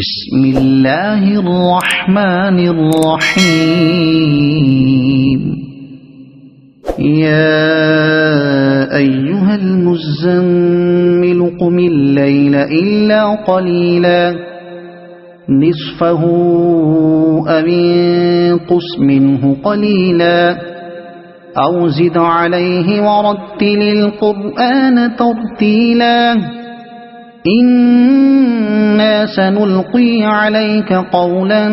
بسم الله الرحمن الرحيم. يا أيها المزمل قم الليل إلا قليلا نصفه أو انقص منه قليلا أو زد عليه ورتل القرآن ترتيلا إنا سنلقي عليك قولا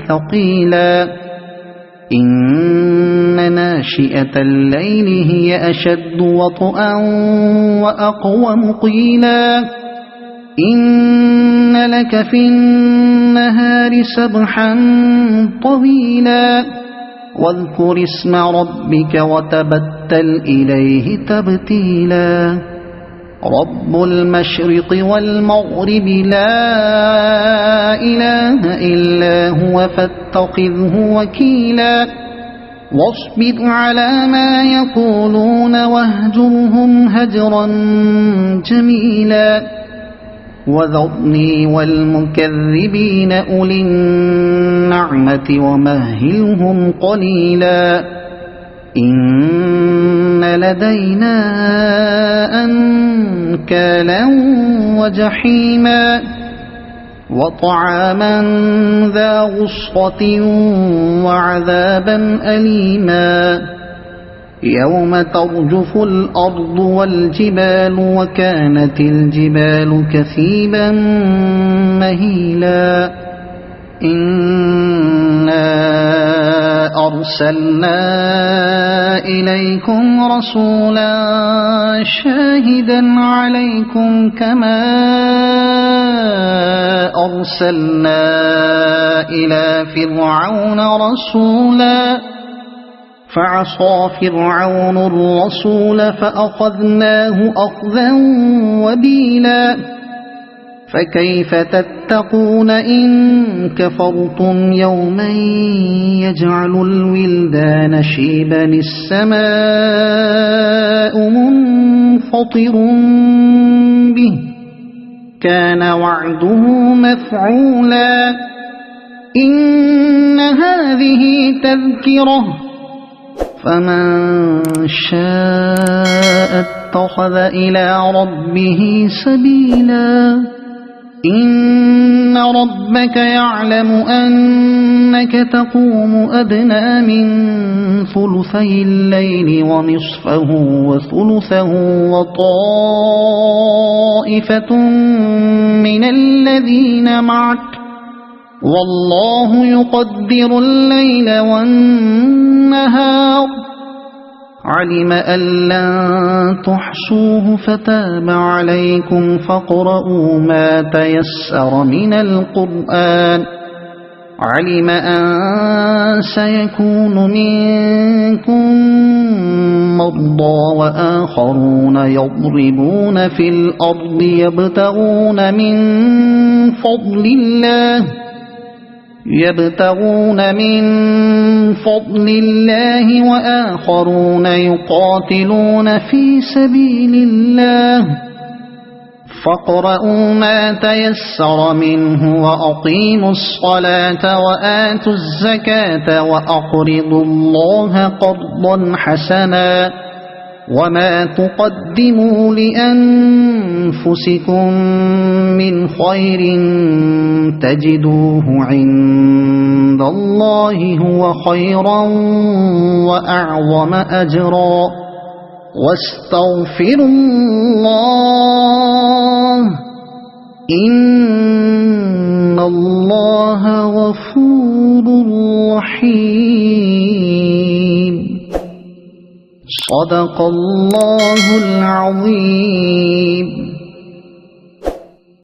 ثقيلا إن ناشئة الليل هي أشد وطئا وأقوم قيلا إن لك في النهار سبحا طويلا واذكر اسم ربك وتبتل إليه تبتيلا رب المشرق والمغرب لا إله إلا هو فاتخذه وكيلا واصبر على ما يقولون واهجرهم هجرا جميلا وذرني والمكذبين أولي النعمة ومهلهم قليلا إن لدينا أنكالا وجحيما وطعاما ذا غصة وعذابا أليما يوم ترجف الأرض والجبال وكانت الجبال كثيبا مهيلا إنا أرسلنا إليكم رسولا شاهدا عليكم كما أرسلنا إلى فرعون رسولا فعصى فرعون الرسول فأخذناه أخذا وبيلا فكيف تتقون إن كفرتم يوما يجعل الولدان شيبا السماء منفطر به كان وعده مفعولا إن هذه تذكرة فمن شاء اتخذ إلى ربه سبيلا إن ربك يعلم أنك تقوم أدنى من ثلثي الليل ونصفه وثلثه وطائفة من الذين معك والله يقدر الليل والنهار علم أن لن تحصوه فتاب عليكم فاقرؤوا ما تيسر من القرآن علم أن سيكون منكم مرضى وآخرون يضربون في الأرض يبتغون من فضل الله وآخرون يقاتلون في سبيل الله فاقرؤوا ما تيسر منه وأقيموا الصلاة وآتوا الزكاة وأقرضوا الله قرضا حسنا وما تقدموا لأنفسكم من خير تجدوه عند الله هو خيرا وأعظم أجرا واستغفروا الله إن الله غفور رحيم صدق الله العظيم.